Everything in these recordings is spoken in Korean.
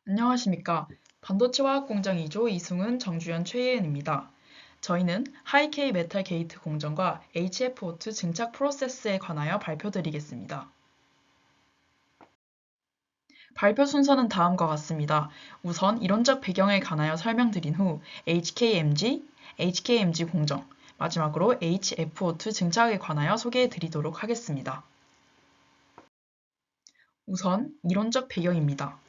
안녕하십니까. 반도체 화학공장 2조 이승훈, 정주현, 최예은입니다. 저희는 하이K 메탈 게이트 공정과 HFO2 증착 프로세스에 관하여 발표드리겠습니다. 발표 순서는 다음과 같습니다. 우선 이론적 배경에 관하여 설명드린 후 HKMG, HKMG 공정, 마지막으로 HFO2 증착에 관하여 소개해드리도록 하겠습니다. 우선 이론적 배경입니다.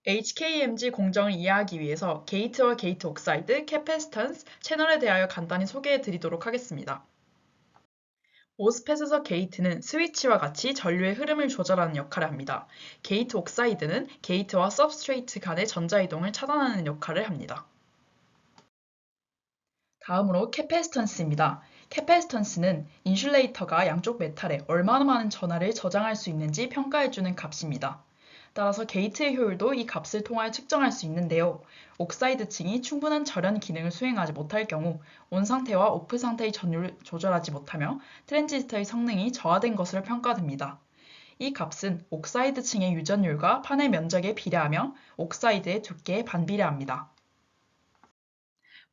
HKMG 공정을 이해하기 위해서 게이트와 게이트 옥사이드, 캐패시턴스, 채널에 대하여 간단히 소개해 드리도록 하겠습니다. 모스펫에서 게이트는 스위치와 같이 전류의 흐름을 조절하는 역할을 합니다. 게이트 옥사이드는 게이트와 서브스트레이트 간의 전자이동을 차단하는 역할을 합니다. 다음으로 캐패시턴스입니다. 캐패시턴스는 인슐레이터가 양쪽 메탈에 얼마나 많은 전하를 저장할 수 있는지 평가해주는 값입니다. 따라서 게이트의 효율도 이 값을 통하여 측정할 수 있는데요. 옥사이드층이 충분한 절연 기능을 수행하지 못할 경우 온 상태와 오프 상태의 전류를 조절하지 못하며 트랜지스터의 성능이 저하된 것으로 평가됩니다. 이 값은 옥사이드층의 유전율과 판의 면적에 비례하며 옥사이드의 두께에 반비례합니다.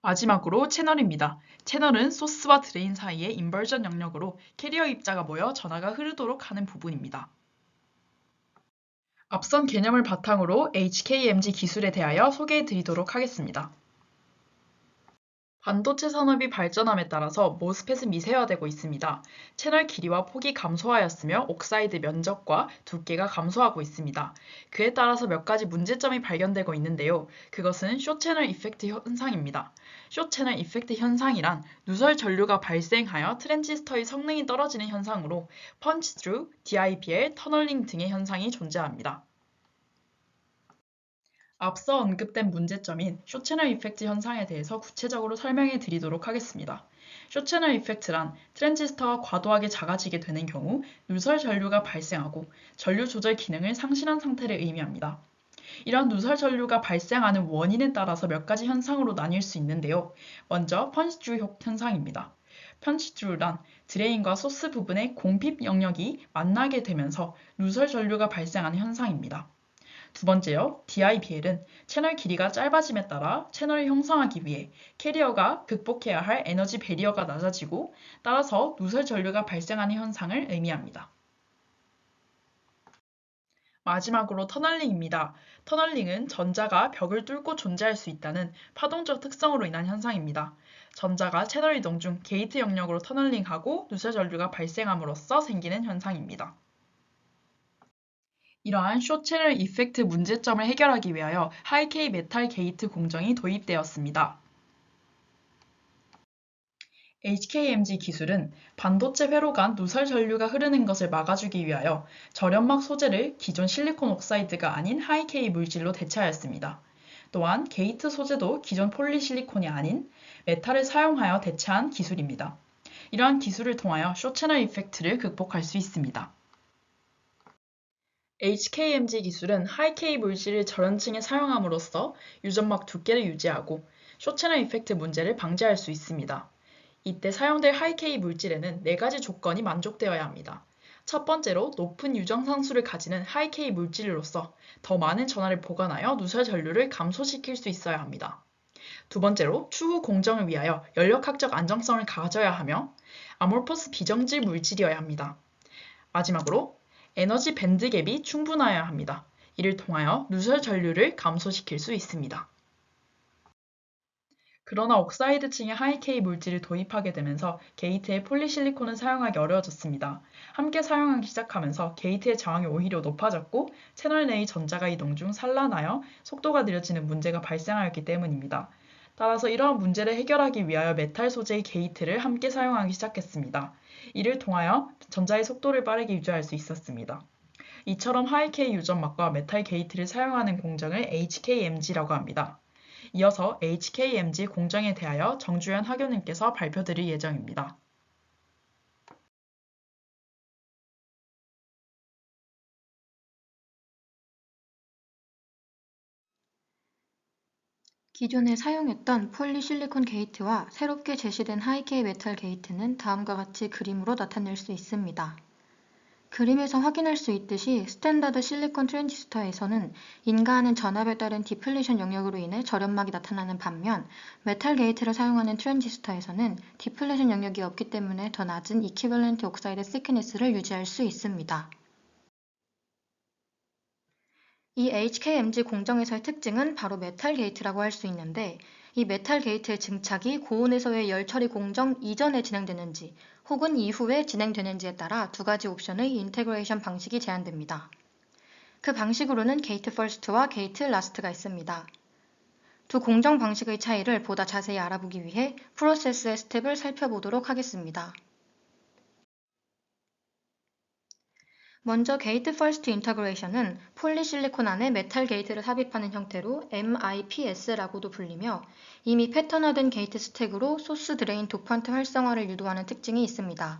마지막으로 채널입니다. 채널은 소스와 드레인 사이의 인버전 영역으로 캐리어 입자가 모여 전하가 흐르도록 하는 부분입니다. 앞선 개념을 바탕으로 HKMG 기술에 대하여 소개해 드리도록 하겠습니다. 반도체 산업이 발전함에 따라서 모스펫은 미세화되고 있습니다. 채널 길이와 폭이 감소하였으며 옥사이드 면적과 두께가 감소하고 있습니다. 그에 따라서 몇 가지 문제점이 발견되고 있는데요. 그것은 숏채널 이펙트 현상입니다. 숏채널 이펙트 현상이란 누설 전류가 발생하여 트랜지스터의 성능이 떨어지는 현상으로 펀치 드루, DIBL, 터널링 등의 현상이 존재합니다. 앞서 언급된 문제점인 숏채널 이펙트 현상에 대해서 구체적으로 설명해 드리도록 하겠습니다. 숏채널 이펙트란 트랜지스터가 과도하게 작아지게 되는 경우 누설 전류가 발생하고 전류 조절 기능을 상실한 상태를 의미합니다. 이러한 누설 전류가 발생하는 원인에 따라서 몇 가지 현상으로 나뉠 수 있는데요. 먼저 펀치드루 현상입니다. 펀치드루란 드레인과 소스 부분의 공핍 영역이 만나게 되면서 누설 전류가 발생하는 현상입니다. 두 번째요, DIBL은 채널 길이가 짧아짐에 따라 채널을 형성하기 위해 캐리어가 극복해야 할 에너지 배리어가 낮아지고 따라서 누설 전류가 발생하는 현상을 의미합니다. 마지막으로 터널링입니다. 터널링은 전자가 벽을 뚫고 존재할 수 있다는 파동적 특성으로 인한 현상입니다. 전자가 채널 이동 중 게이트 영역으로 터널링하고 누설 전류가 발생함으로써 생기는 현상입니다. 이러한 숏채널 이펙트 문제점을 해결하기 위하여 하이K 메탈 게이트 공정이 도입되었습니다. HKMG 기술은 반도체 회로 간 누설 전류가 흐르는 것을 막아주기 위하여 절연막 소재를 기존 실리콘 옥사이드가 아닌 하이K 물질로 대체하였습니다. 또한 게이트 소재도 기존 폴리실리콘이 아닌 메탈을 사용하여 대체한 기술입니다. 이러한 기술을 통하여 숏채널 이펙트를 극복할 수 있습니다. HKMG 기술은 하이K 물질을 절연층에 사용함으로써 유전막 두께를 유지하고 숏채널 이펙트 문제를 방지할 수 있습니다. 이때 사용될 하이K 물질에는 4가지 조건이 만족되어야 합니다. 첫 번째로 높은 유정상수를 가지는 하이K 물질로서 더 많은 전하를 보관하여 누설 전류를 감소시킬 수 있어야 합니다. 두 번째로 추후 공정을 위하여 연력학적 안정성을 가져야 하며 아몰퍼스 비정질 물질이어야 합니다. 마지막으로 에너지 밴드갭이 충분하여야 합니다. 이를 통하여 누설 전류를 감소시킬 수 있습니다. 그러나 옥사이드층의 하이K 물질을 도입하게 되면서 게이트에 폴리실리콘을 사용하기 어려워졌습니다. 함께 사용하기 시작하면서 게이트의 저항이 오히려 높아졌고 채널 내의 전자가 이동 중 산란하여 속도가 느려지는 문제가 발생하였기 때문입니다. 따라서 이러한 문제를 해결하기 위하여 메탈 소재의 게이트를 함께 사용하기 시작했습니다. 이를 통하여 전자의 속도를 빠르게 유지할 수 있었습니다. 이처럼 하이K 유전막과 메탈 게이트를 사용하는 공정을 HKMG라고 합니다. 이어서 HKMG 공정에 대하여 정주현 학교님께서 발표드릴 예정입니다. 기존에 사용했던 폴리실리콘 게이트와 새롭게 제시된 하이K 메탈 게이트는 다음과 같이 그림으로 나타낼 수 있습니다. 그림에서 확인할 수 있듯이 스탠다드 실리콘 트랜지스터에서는 인가하는 전압에 따른 디플레이션 영역으로 인해 절연막이 나타나는 반면 메탈 게이트를 사용하는 트랜지스터에서는 디플레이션 영역이 없기 때문에 더 낮은 이퀴벌런트 옥사이드 시크니스를 유지할 수 있습니다. 이 HKMG 공정에서의 특징은 바로 메탈 게이트라고 할 수 있는데 이 메탈 게이트의 증착이 고온에서의 열 처리 공정 이전에 진행되는지 혹은 이후에 진행되는지에 따라 두 가지 옵션의 인테그레이션 방식이 제한됩니다. 그 방식으로는 게이트 퍼스트와 게이트 라스트가 있습니다. 두 공정 방식의 차이를 보다 자세히 알아보기 위해 프로세스의 스텝을 살펴보도록 하겠습니다. 먼저 게이트 퍼스트 인터그레이션은 폴리실리콘 안에 메탈 게이트를 삽입하는 형태로 MIPS라고도 불리며 이미 패턴화된 게이트 스택으로 소스 드레인 도판트 활성화를 유도하는 특징이 있습니다.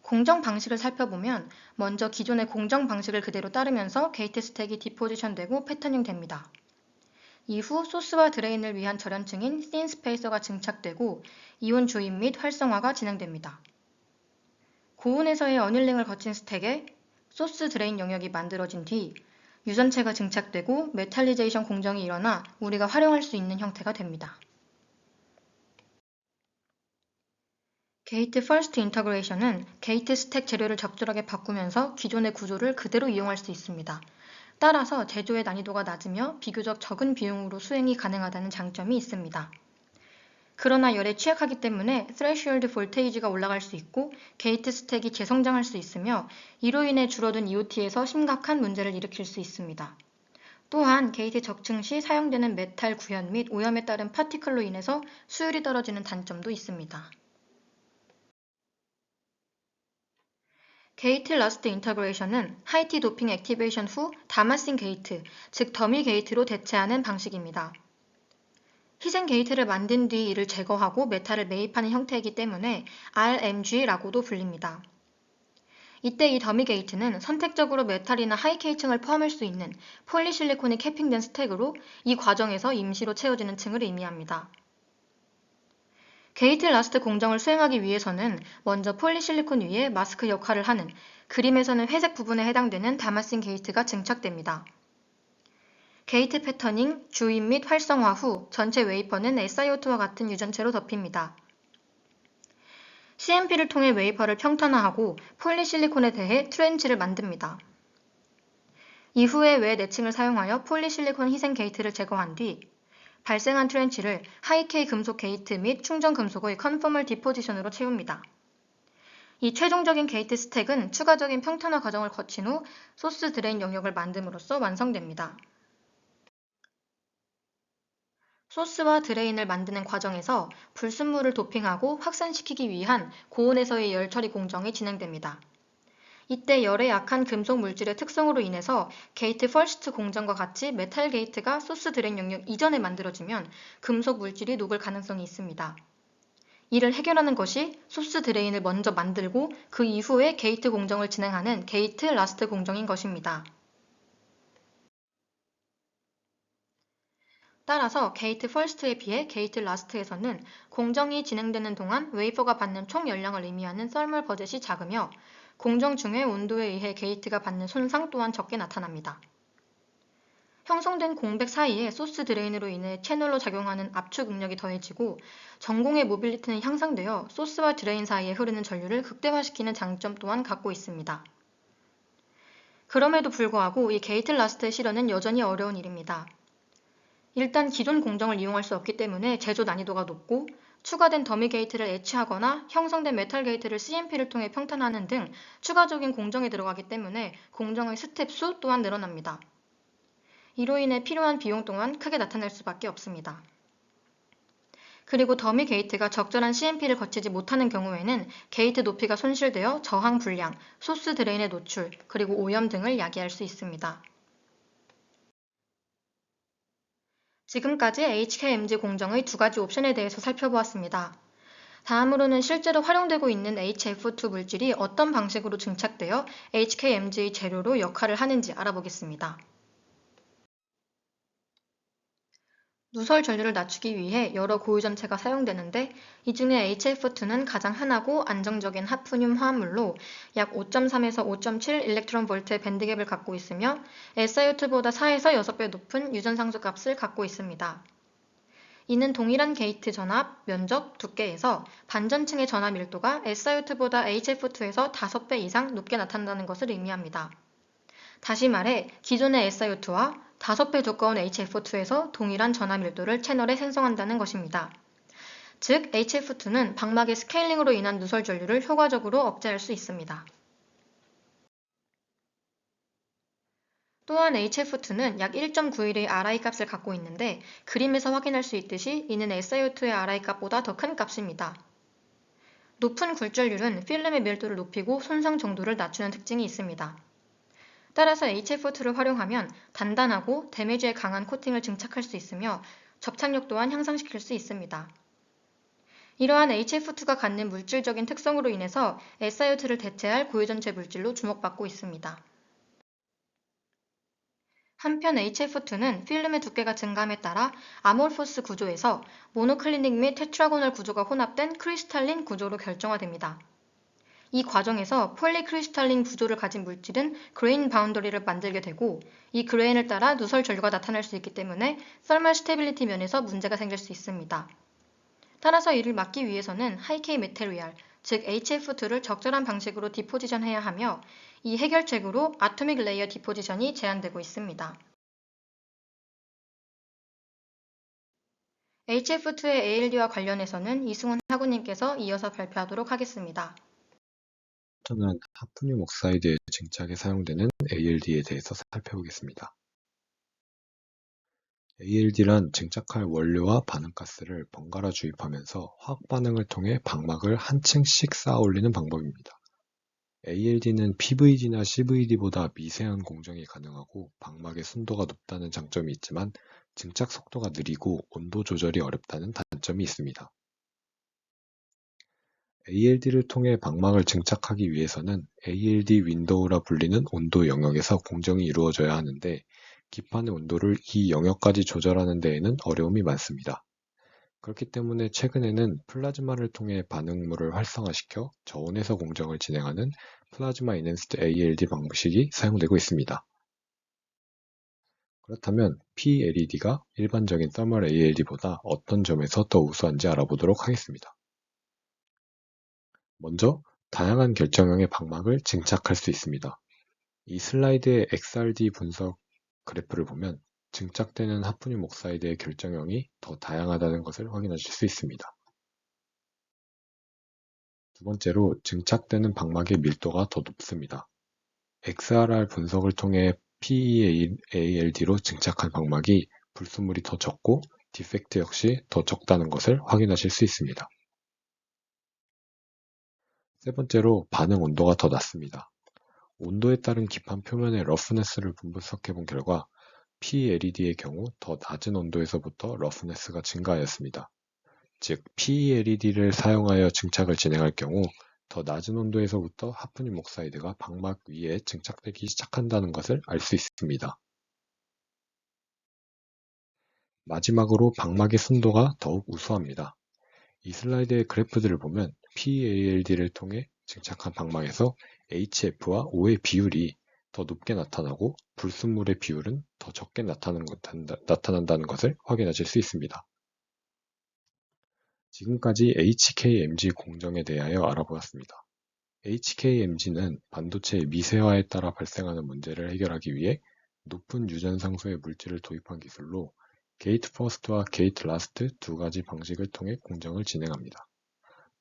공정 방식을 살펴보면 먼저 기존의 공정 방식을 그대로 따르면서 게이트 스택이 디포지션되고 패터닝 됩니다. 이후 소스와 드레인을 위한 절연층인 씬 스페이서가 증착되고 이온 주입 및 활성화가 진행됩니다. 고온에서의 어닐링을 거친 스택에 소스 드레인 영역이 만들어진 뒤 유전체가 증착되고 메탈리제이션 공정이 일어나 우리가 활용할 수 있는 형태가 됩니다. 게이트 퍼스트 인터그레이션은 게이트 스택 재료를 적절하게 바꾸면서 기존의 구조를 그대로 이용할 수 있습니다. 따라서 제조의 난이도가 낮으며 비교적 적은 비용으로 수행이 가능하다는 장점이 있습니다. 그러나 열에 취약하기 때문에 스레시홀드 볼테이지가 올라갈 수 있고 게이트 스택이 재성장할 수 있으며 이로 인해 줄어든 EOT에서 심각한 문제를 일으킬 수 있습니다. 또한 게이트 적층 시 사용되는 메탈 구현 및 오염에 따른 파티클로 인해서 수율이 떨어지는 단점도 있습니다. 게이트 라스트 인터그레이션은 하이티 도핑 액티베이션 후 다마신 게이트, 즉 더미 게이트로 대체하는 방식입니다. 희생 게이트를 만든 뒤 이를 제거하고 메탈을 매입하는 형태이기 때문에 RMG라고도 불립니다. 이때 이 더미 게이트는 선택적으로 메탈이나 하이케이층을 포함할 수 있는 폴리실리콘이 캐핑된 스택으로 이 과정에서 임시로 채워지는 층을 의미합니다. 게이트 라스트 공정을 수행하기 위해서는 먼저 폴리실리콘 위에 마스크 역할을 하는 그림에서는 회색 부분에 해당되는 다마신 게이트가 증착됩니다. 게이트 패터닝, 주입 및 활성화 후 전체 웨이퍼는 SiO2와 같은 유전체로 덮입니다. CMP를 통해 웨이퍼를 평탄화하고 폴리실리콘에 대해 트렌치를 만듭니다. 이후에 외 내층을 사용하여 폴리실리콘 희생 게이트를 제거한 뒤 발생한 트렌치를 하이케이 금속 게이트 및 충전 금속의 컨포멀 디포지션으로 채웁니다. 이 최종적인 게이트 스택은 추가적인 평탄화 과정을 거친 후 소스 드레인 영역을 만듦으로써 완성됩니다. 소스와 드레인을 만드는 과정에서 불순물을 도핑하고 확산시키기 위한 고온에서의 열 처리 공정이 진행됩니다. 이때 열에 약한 금속 물질의 특성으로 인해서 게이트 퍼스트 공정과 같이 메탈 게이트가 소스 드레인 영역 이전에 만들어지면 금속 물질이 녹을 가능성이 있습니다. 이를 해결하는 것이 소스 드레인을 먼저 만들고 그 이후에 게이트 공정을 진행하는 게이트 라스트 공정인 것입니다. 따라서 게이트 퍼스트에 비해 게이트 라스트에서는 공정이 진행되는 동안 웨이퍼가 받는 총 열량을 의미하는 서멀 버젯이 작으며 공정 중의 온도에 의해 게이트가 받는 손상 또한 적게 나타납니다. 형성된 공백 사이에 소스 드레인으로 인해 채널로 작용하는 압축 응력이 더해지고 전공의 모빌리티는 향상되어 소스와 드레인 사이에 흐르는 전류를 극대화시키는 장점 또한 갖고 있습니다. 그럼에도 불구하고 이 게이트 라스트의 실현은 여전히 어려운 일입니다. 일단 기존 공정을 이용할 수 없기 때문에 제조 난이도가 높고 추가된 더미 게이트를 애취하거나 형성된 메탈 게이트를 CMP를 통해 평탄화하는 등 추가적인 공정이 들어가기 때문에 공정의 스텝 수 또한 늘어납니다. 이로 인해 필요한 비용 또한 크게 나타날 수밖에 없습니다. 그리고 더미 게이트가 적절한 CMP를 거치지 못하는 경우에는 게이트 높이가 손실되어 저항 불량, 소스 드레인의 노출, 그리고 오염 등을 야기할 수 있습니다. 지금까지 HKMG 공정의 두 가지 옵션에 대해서 살펴보았습니다. 다음으로는 실제로 활용되고 있는 HF2 물질이 어떤 방식으로 증착되어 HKMG의 재료로 역할을 하는지 알아보겠습니다. 누설 전류를 낮추기 위해 여러 고유점체가 사용되는데 이 중에 HF2는 가장 흔하고 안정적인 하프늄 화합물로 약 5.3에서 5.7 일렉트론 볼트의 밴드갭을 갖고 있으며 SiO2보다 4에서 6배 높은 유전상수 값을 갖고 있습니다. 이는 동일한 게이트 전압, 면적, 두께에서 반전층의 전압 밀도가 SiO2보다 HF2에서 5배 이상 높게 나타난다는 것을 의미합니다. 다시 말해 기존의 SiO2와 5배 두꺼운 HF2에서 동일한 전압 밀도를 채널에 생성한다는 것입니다. 즉, HF2는 방막의 스케일링으로 인한 누설 전류를 효과적으로 억제할 수 있습니다. 또한 HF2는 약 1.91의 RI 값을 갖고 있는데 그림에서 확인할 수 있듯이 이는 SiO2의 RI 값보다 더 큰 값입니다. 높은 굴절률은 필름의 밀도를 높이고 손상 정도를 낮추는 특징이 있습니다. 따라서 HF2를 활용하면 단단하고 데미지에 강한 코팅을 증착할 수 있으며 접착력 또한 향상시킬 수 있습니다. 이러한 HF2가 갖는 물질적인 특성으로 인해서 SiO2를 대체할 고유전체 물질로 주목받고 있습니다. 한편 HF2는 필름의 두께가 증가함에 따라 아몰포스 구조에서 모노클리닉 및 테트라고널 구조가 혼합된 크리스탈린 구조로 결정화됩니다. 이 과정에서 폴리크리스탈린 구조를 가진 물질은 그레인 바운더리를 만들게 되고 이 그레인을 따라 누설 전류가 나타날 수 있기 때문에 설멀 스테빌리티 면에서 문제가 생길 수 있습니다. 따라서 이를 막기 위해서는 하이K 메테리얼, 즉 HF2를 적절한 방식으로 디포지션해야 하며 이 해결책으로 아토믹 레이어 디포지션이 제한되고 있습니다. HF2의 ALD와 관련해서는 이승훈 학우님께서 이어서 발표하도록 하겠습니다. 저는 하프늄 옥사이드의 증착에 사용되는 ALD에 대해서 살펴보겠습니다. ALD란 증착할 원료와 반응가스를 번갈아 주입하면서 화학 반응을 통해 방막을 한 층씩 쌓아 올리는 방법입니다. ALD는 PVD나 CVD보다 미세한 공정이 가능하고 방막의 순도가 높다는 장점이 있지만 증착 속도가 느리고 온도 조절이 어렵다는 단점이 있습니다. ALD를 통해 방막을 증착하기 위해서는 ALD 윈도우라 불리는 온도 영역에서 공정이 이루어져야 하는데 기판의 온도를 이 영역까지 조절하는 데에는 어려움이 많습니다. 그렇기 때문에 최근에는 플라즈마를 통해 반응물을 활성화시켜 저온에서 공정을 진행하는 플라즈마 이넨스드 ALD 방식이 사용되고 있습니다. 그렇다면 PLED가 일반적인 서멀 ALD보다 어떤 점에서 더 우수한지 알아보도록 하겠습니다. 먼저 다양한 결정형의 방막을 증착할 수 있습니다. 이 슬라이드의 XRD 분석 그래프를 보면 증착되는 하프늄 옥사이드의 결정형이 더 다양하다는 것을 확인하실 수 있습니다. 두 번째로 증착되는 방막의 밀도가 더 높습니다. XRR 분석을 통해 PEALD로 증착한 방막이 불순물이 더 적고 디펙트 역시 더 적다는 것을 확인하실 수 있습니다. 세 번째로 반응 온도가 더 낮습니다. 온도에 따른 기판 표면의 러프네스를 분석해 본 결과 PLED의 경우 더 낮은 온도에서부터 러프네스가 증가하였습니다. 즉 PLED를 사용하여 증착을 진행할 경우 더 낮은 온도에서부터 하프늄 옥사이드가 방막 위에 증착되기 시작한다는 것을 알 수 있습니다. 마지막으로 방막의 순도가 더욱 우수합니다. 이 슬라이드의 그래프들을 보면 PALD를 통해 증착한 방막에서 HF와 O의 비율이 더 높게 나타나고 불순물의 비율은 더 적게 나타난다는 것을 확인하실 수 있습니다. 지금까지 HKMG 공정에 대하여 알아보았습니다. HKMG는 반도체의 미세화에 따라 발생하는 문제를 해결하기 위해 높은 유전상수의 물질을 도입한 기술로 게이트 퍼스트와 게이트 라스트 두 가지 방식을 통해 공정을 진행합니다.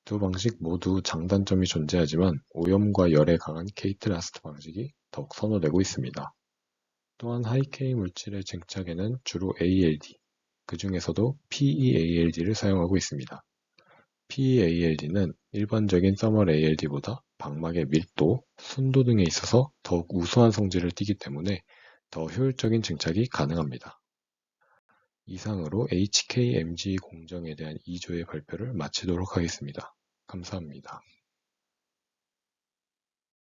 두 방식 모두 장단점이 존재하지만 오염과 열에 강한 게이트 라스트 방식이 더욱 선호되고 있습니다. 또한 하이K 물질의 증착에는 주로 ALD, 그 중에서도 PEALD를 사용하고 있습니다. PEALD는 일반적인 서멀 ALD보다 방막의 밀도, 순도 등에 있어서 더욱 우수한 성질을 띠기 때문에 더 효율적인 증착이 가능합니다. 이상으로 HKMG 공정에 대한 2조의 발표를 마치도록 하겠습니다. 감사합니다.